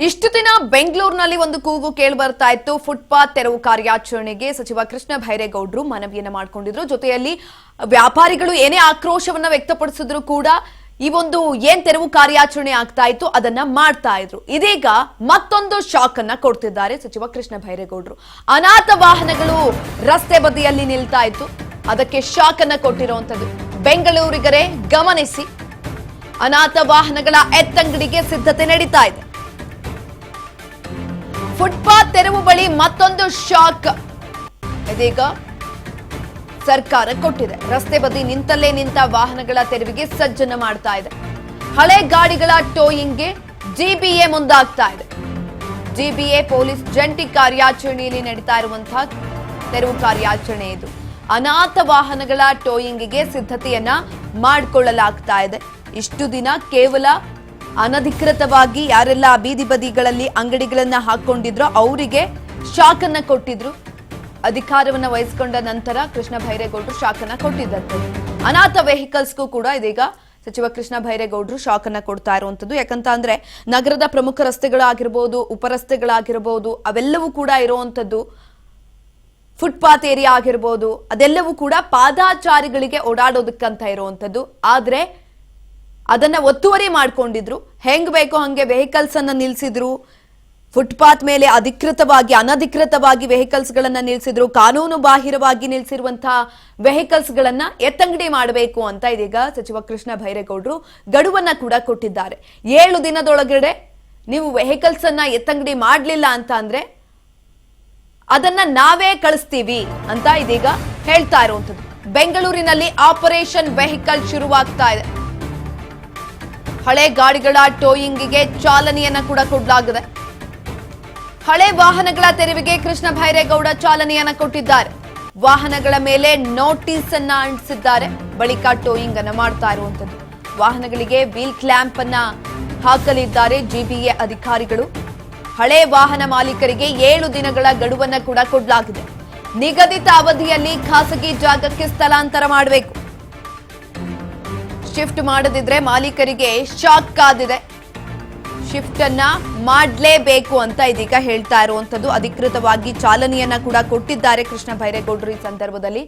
ಇಷ್ಟು ದಿನ ಬೆಂಗಳೂರಿನಲ್ಲಿ ಒಂದು ಕೂಗು ಕೇಳಿ ಬರ್ತಾ ಇತ್ತು. ಫುಟ್ಪಾತ್ ತೆರವು ಕಾರ್ಯಾಚರಣೆಗೆ ಸಚಿವ ಕೃಷ್ಣ ಭೈರೇಗೌಡರು ಮನವಿಯನ್ನ ಮಾಡಿಕೊಂಡಿದ್ರು. ಜೊತೆಯಲ್ಲಿ ವ್ಯಾಪಾರಿಗಳು ಏನೇ ಆಕ್ರೋಶವನ್ನ ವ್ಯಕ್ತಪಡಿಸಿದ್ರು ಕೂಡ ಈ ಒಂದು ಏನ್ ತೆರವು ಕಾರ್ಯಾಚರಣೆ ಆಗ್ತಾ ಇತ್ತು ಅದನ್ನ ಮಾಡ್ತಾ ಇದ್ರು. ಇದೀಗ ಮತ್ತೊಂದು ಶಾಕ್ ಅನ್ನ ಕೊಡ್ತಿದ್ದಾರೆ ಸಚಿವ ಕೃಷ್ಣ ಭೈರೇಗೌಡರು. ಅನಾಥ ವಾಹನಗಳು ರಸ್ತೆ ಬದಿಯಲ್ಲಿ ನಿಲ್ತಾ ಇತ್ತು, ಅದಕ್ಕೆ ಶಾಕ್ ಅನ್ನ ಕೊಟ್ಟಿರುವಂತದ್ದು. ಬೆಂಗಳೂರಿಗರೇ ಗಮನಿಸಿ, ಅನಾಥ ವಾಹನಗಳ ಎತ್ತಂಗಡಿಗೆ ಸಿದ್ಧತೆ ನಡೀತಾ ಇದೆ. ಫುಟ್ಪಾತ್ ತೆರವು ಬಳಿ ಮತ್ತೊಂದು ಶಾಕ್ ಇದೀಗ ಸರ್ಕಾರ ಕೊಟ್ಟಿದೆ. ರಸ್ತೆ ಬದಿ ನಿಂತಲ್ಲೇ ನಿಂತ ವಾಹನಗಳ ತೆರವಿಗೆ ಸಜ್ಜನ್ನ ಮಾಡ್ತಾ ಇದೆ. ಹಳೆ ಗಾಡಿಗಳ ಟೋಯಿಂಗ್ಗೆ ಜಿಬಿಎ ಮುಂದಾಗ್ತಾ ಇದೆ. ಜಿಬಿಎ ಪೊಲೀಸ್ ಜಂಟಿ ಕಾರ್ಯಾಚರಣೆಯಲ್ಲಿ ನಡೀತಾ ಇರುವಂತಹ ತೆರವು ಕಾರ್ಯಾಚರಣೆ ಇದು. ಅನಾಥ ವಾಹನಗಳ ಟೋಯಿಂಗ್ಗೆ ಸಿದ್ಧತೆಯನ್ನ ಮಾಡಿಕೊಳ್ಳಲಾಗ್ತಾ ಇದೆ. ಇಷ್ಟು ದಿನ ಕೇವಲ ಅನಧಿಕೃತವಾಗಿ ಯಾರೆಲ್ಲ ಬೀದಿ ಬದಿಗಳಲ್ಲಿ ಅಂಗಡಿಗಳನ್ನ ಹಾಕೊಂಡಿದ್ರೋ ಅವರಿಗೆ ಶಾಕ್ ಅನ್ನ ಕೊಟ್ಟಿದ್ರು. ಅಧಿಕಾರವನ್ನ ವಹಿಸಿಕೊಂಡ ನಂತರ ಕೃಷ್ಣ ಭೈರೇಗೌಡರು ಶಾಕ್ ಅನ್ನ ಕೊಟ್ಟಿದ್ದಂತೆ. ಅನಾಥ ವೆಹಿಕಲ್ಸ್ಗೂ ಕೂಡ ಇದೀಗ ಸಚಿವ ಕೃಷ್ಣ ಭೈರೇಗೌಡರು ಶಾಕ್ ಅನ್ನ ಕೊಡ್ತಾ ಇರುವಂತದ್ದು. ಯಾಕಂತ ಅಂದ್ರೆ ನಗರದ ಪ್ರಮುಖ ರಸ್ತೆಗಳಾಗಿರ್ಬೋದು, ಉಪರಸ್ತೆಗಳಾಗಿರ್ಬೋದು, ಅವೆಲ್ಲವೂ ಕೂಡ ಇರುವಂತದ್ದು, ಫುಟ್ಪಾತ್ ಏರಿಯಾ ಆಗಿರ್ಬೋದು, ಅದೆಲ್ಲವೂ ಕೂಡ ಪಾದಾಚಾರಿಗಳಿಗೆ ಓಡಾಡೋದಕ್ಕಂತ ಇರುವಂತದ್ದು. ಆದ್ರೆ ಅದನ್ನ ಒತ್ತುವರಿ ಮಾಡ್ಕೊಂಡಿದ್ರು. ಹೆಂಗ್ ಬೇಕೋ ಹಂಗೆ ವೆಹಿಕಲ್ಸ್ ಅನ್ನ ನಿಲ್ಸಿದ್ರು. ಫುಟ್ಪಾತ್ ಮೇಲೆ ಅಧಿಕೃತವಾಗಿ ಅನಧಿಕೃತವಾಗಿ ವೆಹಿಕಲ್ಸ್ ಗಳನ್ನ ನಿಲ್ಸಿದ್ರು. ಕಾನೂನು ಬಾಹಿರವಾಗಿ ನಿಲ್ಸಿರುವಂತಹ ವೆಹಿಕಲ್ಸ್ ಗಳನ್ನ ಎತ್ತಂಗಡಿ ಮಾಡಬೇಕು ಅಂತ ಇದೀಗ ಸಚಿವ ಕೃಷ್ಣ ಭೈರೇಗೌಡರು ಗಡುವನ್ನ ಕೂಡ ಕೊಟ್ಟಿದ್ದಾರೆ. 7 ದಿನದೊಳಗಡೆ ನೀವು ವೆಹಿಕಲ್ಸ್ ಅನ್ನ ಎತ್ತಂಗಡಿ ಮಾಡ್ಲಿಲ್ಲ ಅಂತ ಅಂದ್ರೆ ಅದನ್ನ ನಾವೇ ಕಳಿಸ್ತೀವಿ ಅಂತ ಇದೀಗ ಹೇಳ್ತಾ ಇರುವಂತದ್ದು. ಬೆಂಗಳೂರಿನಲ್ಲಿ ಆಪರೇಷನ್ ವೆಹಿಕಲ್ ಶುರುವಾಗ್ತಾ ಇದೆ. ಹಳೆ ಗಾಡಿಗಳ ಟೋಯಿಂಗ್ಗೆ ಚಾಲನೆಯನ್ನ ಕೂಡ ಕೊಡಲಾಗಿದೆ. ಹಳೆ ವಾಹನಗಳ ತೆರವಿಗೆ ಕೃಷ್ಣ ಭೈರೇಗೌಡ ಚಾಲನೆಯನ್ನ ಕೊಟ್ಟಿದ್ದಾರೆ. ವಾಹನಗಳ ಮೇಲೆ ನೋಟಿಸ್ ಅನ್ನ ಅಂಟಿಸಿದ್ದಾರೆ. ಬಳಿಕ ಟೋಯಿಂಗ್ ಅನ್ನ ಮಾಡ್ತಾ ಇರುವಂತದ್ದು. ವಾಹನಗಳಿಗೆ ವೀಲ್ ಕ್ಲ್ಯಾಂಪ್ ಅನ್ನ ಹಾಕಲಿದ್ದಾರೆ ಜಿಬಿಎ ಅಧಿಕಾರಿಗಳು. ಹಳೆ ವಾಹನ ಮಾಲೀಕರಿಗೆ 7 ದಿನಗಳ ಗಡುವನ್ನ ಕೂಡ ಕೊಡಲಾಗಿದೆ. ನಿಗದಿತ ಅವಧಿಯಲ್ಲಿ ಖಾಸಗಿ ಜಾಗಕ್ಕೆ ಸ್ಥಳಾಂತರ ಮಾಡಬೇಕು. ಶಿಫ್ಟ್ ಮಾಡದಿದ್ರೆ ಮಾಲೀಕರಿಗೆ ಶಾಕ್ ಕಾದಿದೆ. ಶಿಫ್ಟ್ ಅನ್ನ ಮಾಡಲೇಬೇಕು ಅಂತ ಇದೀಗ ಹೇಳ್ತಾ ಇರುವಂತದ್ದು. ಅಧಿಕೃತವಾಗಿ ಚಾಲನೆಯನ್ನ ಕೂಡ ಕೊಟ್ಟಿದ್ದಾರೆ ಕೃಷ್ಣ ಭೈರೇಗೌಡರು ಈ ಸಂದರ್ಭದಲ್ಲಿ.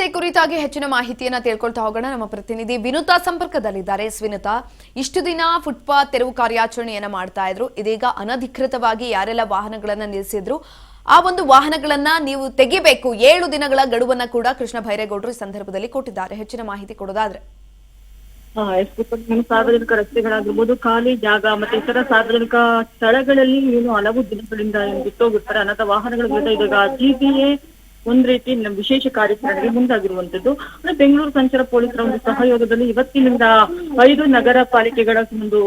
ಈ ಕುರಿತಾಗಿ ಹೆಚ್ಚಿನ ಮಾಹಿತಿಯನ್ನ ತಿಳ್ಕೊಳ್ತಾ ಹೋಗೋಣ. ನಮ್ಮ ಪ್ರತಿನಿಧಿ ವಿನುತಾ ಸಂಪರ್ಕದಲ್ಲಿದ್ದಾರೆ. ವಿನುತಾ, ಇಷ್ಟು ದಿನ ಫುಟ್ಪಾತ್ ತೆರವು ಕಾರ್ಯಾಚರಣೆಯನ್ನ ಮಾಡ್ತಾ ಇದ್ರು. ಇದೀಗ ಅನಧಿಕೃತವಾಗಿ ಯಾರೆಲ್ಲ ವಾಹನಗಳನ್ನ ನಿಲ್ಲಿಸಿದ್ರು ಆ ಒಂದು ವಾಹನಗಳನ್ನ ನೀವು ತೆಗಿಬೇಕು. 7 ದಿನಗಳ ಗಡುವನ್ನ ಕೂಡ ಕೃಷ್ಣ ಭೈರೇಗೌಡರು ಈ ಸಂದರ್ಭದಲ್ಲಿ ಕೊಟ್ಟಿದ್ದಾರೆ. ಹೆಚ್ಚಿನ ಮಾಹಿತಿ ಕೊಡೋದಾದ್ರೆ. ಸಾರ್ವಜನಿಕ ರಸ್ತೆಗಳಾಗಿರ್ಬೋದು, ಖಾಲಿ ಜಾಗ ಮತ್ತೆ ಇತರ ಸಾರ್ವಜನಿಕ ಸ್ಥಳಗಳಲ್ಲಿ ಏನು ಹಲವು ದಿನಗಳಿಂದ ಬಿಟ್ಟೋಗಿರ್ತಾರೆ ಅನಾಥ ವಾಹನಗಳ ವಿರುದ್ಧ ಇದೀಗ ಜಿಬಿಎ ಒಂದ್ ರೀತಿ ವಿಶೇಷ ಕಾರ್ಯಾಚರಣೆಗೆ ಮುಂದಾಗಿರುವಂತದ್ದು. ಅಂದ್ರೆ ಬೆಂಗಳೂರು ಸಂಚಾರ ಪೊಲೀಸರ ಒಂದು ಸಹಯೋಗದಲ್ಲಿ ಇವತ್ತಿನಿಂದ 5 ನಗರ ಪಾಲಿಕೆಗಳ ಒಂದು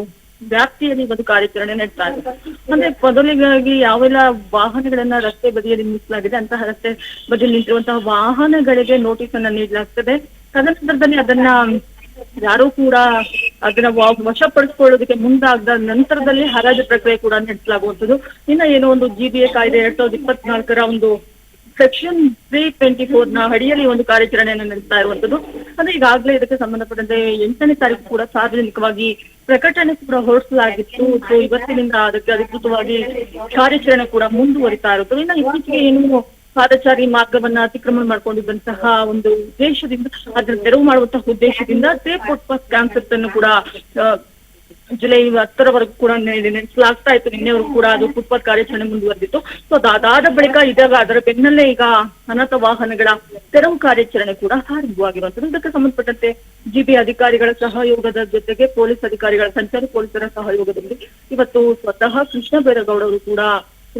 ವ್ಯಾಪ್ತಿಯಲ್ಲಿ ಒಂದು ಕಾರ್ಯಾಚರಣೆ ನಡೆಸ್ತಾ ಇದೆ. ಅಂದ್ರೆ ಮೊದಲಿಗಾಗಿ ಯಾವೆಲ್ಲ ವಾಹನಗಳನ್ನ ರಸ್ತೆ ಬದಿಯಲ್ಲಿ ನಿಲ್ಲಿಸಲಾಗಿದೆ ಅಂತಹ ರಸ್ತೆ ಬದಿಯಲ್ಲಿ ನಿಂತಿರುವಂತಹ ವಾಹನಗಳಿಗೆ ನೋಟಿಸ್ ಅನ್ನ ನೀಡಲಾಗ್ತದೆ. ತದನಂತರದಲ್ಲಿ ಅದನ್ನ ಯಾರು ಕೂಡ ಅದನ್ನ ವಶಪಡಿಸಿಕೊಳ್ಳೋದಕ್ಕೆ ಮುಂದಾಗದ ನಂತರದಲ್ಲಿ ಹರಾಜು ಪ್ರಕ್ರಿಯೆ ಕೂಡ ನಡೆಸಲಾಗುವಂಥದ್ದು. ಇನ್ನ ಏನೋ ಒಂದು ಜಿಬಿಎ ಕಾಯ್ದೆ 2024 ಒಂದು ಸೆಕ್ಷನ್ 324 ನ ಅಡಿಯಲ್ಲಿ ಒಂದು ಕಾರ್ಯಾಚರಣೆಯನ್ನು ನಡೆಸ್ತಾ ಇರುವಂತದ್ದು. ಅಂದ್ರೆ ಈಗಾಗಲೇ ಇದಕ್ಕೆ ಸಂಬಂಧಪಟ್ಟಂತೆ 8ನೇ ತಾರೀಕು ಕೂಡ ಸಾರ್ವಜನಿಕವಾಗಿ ಪ್ರಕಟಣೆ ಕೂಡ ಹೊರಡಿಸಲಾಗಿತ್ತು. ಸೊ ಇವತ್ತಿನಿಂದ ಅದಕ್ಕೆ ಅಧಿಕೃತವಾಗಿ ಕಾರ್ಯಾಚರಣೆ ಕೂಡ ಮುಂದುವರಿತಾ ಇರುತ್ತದೆ. ಇನ್ನು ಇತ್ತೀಚೆಗೆ ಏನು ಪಾದಚಾರಿ ಮಾರ್ಗವನ್ನ ಅತಿಕ್ರಮಣ ಮಾಡ್ಕೊಂಡಿದ್ದಂತಹ ಒಂದು ಉದ್ದೇಶದಿಂದ ಅದನ್ನ ತೆರವು ಮಾಡುವಂತಹ ಉದ್ದೇಶದಿಂದ ಸೇಫ್ ಫುಟ್ಪಾತ್ ಕಾನ್ಸೆಪ್ಟ್ ಅನ್ನು ಕೂಡ ಜುಲೈ 10ರವರೆಗೂ ಕೂಡ ನಡೆಸಲಾಗ್ತಾ ಇತ್ತು. ನಿನ್ನೆವರೆಗೂ ಕೂಡ ಅದು ಫುಟ್ಪಾತ್ ಕಾರ್ಯಾಚರಣೆ ಮುಂದುವರೆದಿತ್ತು. ಸೊ ಅದಾದ ಬಳಿಕ ಇದಾಗ ಅದರ ಬೆನ್ನಲ್ಲೇ ಈಗ ಅನಾಥ ವಾಹನಗಳ ತೆರವು ಕಾರ್ಯಾಚರಣೆ ಕೂಡ ಆರಂಭವಾಗಿರುವಂತದ್ದು. ಇದಕ್ಕೆ ಸಂಬಂಧಪಟ್ಟಂತೆ ಜಿಬಿ ಅಧಿಕಾರಿಗಳ ಸಹಯೋಗದ ಜೊತೆಗೆ ಪೊಲೀಸ್ ಅಧಿಕಾರಿಗಳ, ಸಂಚಾರಿ ಪೊಲೀಸರ ಸಹಯೋಗದಲ್ಲಿ ಇವತ್ತು ಸ್ವತಃ ಕೃಷ್ಣ ಬೈರೇಗೌಡರು ಕೂಡ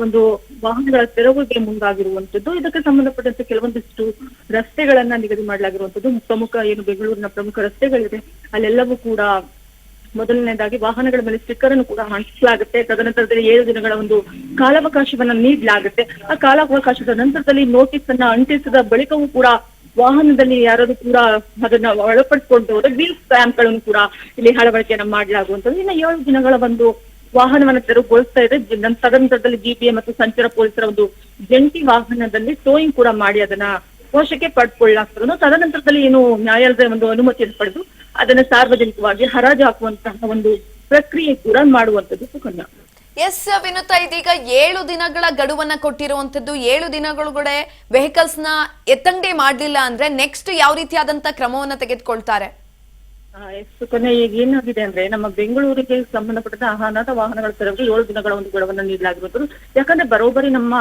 ಒಂದು ವಾಹನಗಳ ತೆರವಿಗೆ ಮುಂದಾಗಿರುವಂತದ್ದು. ಇದಕ್ಕೆ ಸಂಬಂಧಪಟ್ಟಂತೆ ಕೆಲವೊಂದಿಷ್ಟು ರಸ್ತೆಗಳನ್ನ ನಿಗದಿ ಮಾಡಲಾಗಿರುವಂತದ್ದು. ಪ್ರಮುಖ ಏನು ಬೆಂಗಳೂರಿನ ಪ್ರಮುಖ ರಸ್ತೆಗಳಿದೆ ಅಲ್ಲೆಲ್ಲವೂ ಕೂಡ ಮೊದಲನೇದಾಗಿ ವಾಹನಗಳ ಮೇಲೆ ಸ್ಟಿಕ್ಕರ್ ಅನ್ನು ಕೂಡ ಅಂಟಿಸಲಾಗುತ್ತೆ. ತದನಂತರದಲ್ಲಿ 7 ದಿನಗಳ ಒಂದು ಕಾಲಾವಕಾಶವನ್ನ ನೀಡಲಾಗುತ್ತೆ. ಆ ಕಾಲಾವಕಾಶದ ನಂತರದಲ್ಲಿ ನೋಟಿಸ್ ಅನ್ನ ಅಂಟಿಸಿದ ಬಳಿಕವೂ ಕೂಡ ವಾಹನದಲ್ಲಿ ಯಾರಾದ್ರೂ ಕೂಡ ಅದನ್ನ ಒಳಪಡಿಸಿಕೊಂಡು ಹೋದ್ರೆ ವೀಲ್ ಸ್ಟ್ಯಾಂಪ್ ಗಳನ್ನು ಕೂಡ ಇಲ್ಲಿ ಅಳವಡಿಕೆಯನ್ನ ಮಾಡಲಾಗುವಂತದ್ದು. ಇನ್ನು 7 ದಿನಗಳ ಒಂದು ವಾಹನವನ್ನ ತೆರವುಗೊಳಿಸ್ತಾ ಇದೆ. ತದನಂತರದಲ್ಲಿ ಜಿಪಿಎ ಮತ್ತು ಸಂಚಾರ ಪೊಲೀಸರ ಒಂದು ಜಂಟಿ ವಾಹನದಲ್ಲಿ ಟೋಯಿಂಗ್ ಕೂಡ ಮಾಡಿ ಅದನ್ನ ವಶಕ್ಕೆ ಪಡ್ಕೊಳ್ಳಲಾಗ್ತದೆ. ತದನಂತರದಲ್ಲಿ ಏನು ನ್ಯಾಯಾಲಯದ ಒಂದು ಅನುಮತಿಯನ್ನು ಪಡೆದು ಅದನ್ನ ಸಾರ್ವಜನಿಕವಾಗಿ ಹರಾಜು ಹಾಕುವಂತಹ ಒಂದು ಪ್ರಕ್ರಿಯೆ ಕೂಡ ಮಾಡುವಂತದ್ದು. ಸುಕನ್ಯಾ. ಎಸ್ ವಿನುತಾ, ಇದೀಗ 7 ದಿನಗಳ ಗಡುವನ್ನ ಕೊಟ್ಟಿರುವಂತದ್ದು. 7 ದಿನಗಳೊಳಗಡೆ ವೆಹಿಕಲ್ಸ್ ನ ಎತ್ತಂಗಡಿ ಮಾಡ್ಲಿಲ್ಲ ಅಂದ್ರೆ ನೆಕ್ಸ್ಟ್ ಯಾವ ರೀತಿಯಾದಂತ ಕ್ರಮವನ್ನ ತೆಗೆದುಕೊಳ್ತಾರೆ? ಸುಕನ್ಯಾ, ಈಗ ಏನಾಗಿದೆ ಅಂದ್ರೆ ನಮ್ಮ ಬೆಂಗಳೂರಿಗೆ ಸಂಬಂಧಪಟ್ಟ ಅನಾಥ ವಾಹನಗಳ ತೆರವಿಗೆ 7 ದಿನಗಳ ಒಂದು ಗಡುವನ್ನು ನೀಡಲಾಗಿರುವುದು. ಯಾಕಂದ್ರೆ ಬರೋಬ್ಬರಿ ನಮ್ಮ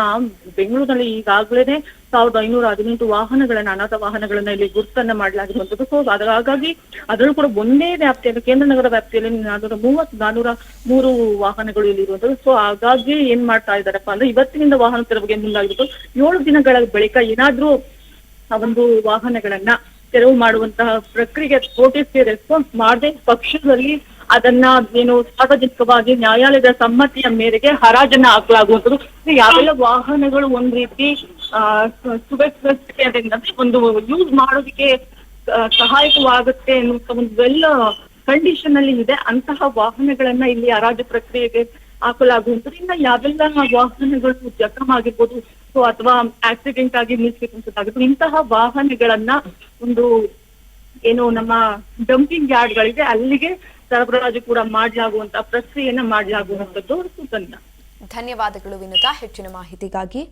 ಬೆಂಗಳೂರಿನಲ್ಲಿ ಈಗಾಗಲೇ 1518 ವಾಹನಗಳನ್ನ, ಅನಾಥ ವಾಹನಗಳನ್ನ ಇಲ್ಲಿ ಗುರುತನ್ನ ಮಾಡಲಾಗಿರುವಂತದ್ದು. ಸೊ ಹಾಗಾಗಿ ಅದರಲ್ಲೂ ಕೂಡ ಒಂದೇ ವ್ಯಾಪ್ತಿಯಲ್ಲಿ, ಕೇಂದ್ರ ನಗರ ವ್ಯಾಪ್ತಿಯಲ್ಲಿ 403 ವಾಹನಗಳು ಇಲ್ಲಿ ಇರುವಂತದ್ದು. ಸೊ ಹಾಗಾಗಿ ಏನ್ ಮಾಡ್ತಾ ಇದಾರಪ್ಪ ಅಂದ್ರೆ ಇವತ್ತಿನಿಂದ ವಾಹನ ತೆರವಿಗೆ ಮುಂದಾಗಿರೋದು. 7 ದಿನಗಳ ಬಳಿಕ ಏನಾದ್ರೂ ಆ ಒಂದು ವಾಹನಗಳನ್ನ ತೆರವು ಮಾಡುವಂತಹ ಪ್ರಕ್ರಿಯೆಗೆ ನೋಟಿಸ್ಗೆ ರೆಸ್ಪಾನ್ಸ್ ಮಾಡದೆ ಪಕ್ಷದಲ್ಲಿ ಅದನ್ನ ಏನು ಸಾರ್ವಜನಿಕವಾಗಿ ನ್ಯಾಯಾಲಯದ ಸಮ್ಮತಿಯ ಮೇರೆಗೆ ಹರಾಜನ್ನ ಹಾಕಲಾಗುವಂಥದ್ದು. ಯಾವೆಲ್ಲ ವಾಹನಗಳು ಒಂದ್ ರೀತಿ ಸುವ್ಯವಸ್ಥೆ ಒಂದು ಯೂಸ್ ಮಾಡೋದಕ್ಕೆ ಸಹಾಯಕವಾಗುತ್ತೆ ಅನ್ನುವಂತ ಒಂದು ವೆಲ್ ಕಂಡೀಷನ್ ಅಲ್ಲಿ ಇದೆ, ಅಂತಹ ವಾಹನಗಳನ್ನ ಇಲ್ಲಿ ಹರಾಜು ಪ್ರಕ್ರಿಯೆಗೆ ಹಾಕಲಾಗುವಂಥದ್ದು. ಇನ್ನ ಯಾವೆಲ್ಲ ವಾಹನಗಳು ಜಖಮ್ ಆಗಿರ್ಬೋದು, ಸೊ ಅಥವಾ ಆಕ್ಸಿಡೆಂಟ್ ಆಗಿ ನಿಲ್ಸಿರುವಂತದ್ದಾಗಿರ್ಬೋದು, ಇಂತಹ ವಾಹನಗಳನ್ನ ಒಂದು ಏನು ನಮ್ಮ ಡಂಪಿಂಗ್ ಯಾರ್ಡ್ ಗಳಿದೆ ಅಲ್ಲಿಗೆ ಸರಬರಾಜು ಕೂಡ ಮಾಡಲಾಗುವಂತಹ ಪ್ರಕ್ರಿಯೆಯನ್ನ ಮಾಡಲಾಗುವಂತದ್ದು. ಸುಕನ್ಯಾ, ಧನ್ಯವಾದಗಳು ವಿನುತಾ ಹೆಚ್ಚಿನ ಮಾಹಿತಿಗಾಗಿ.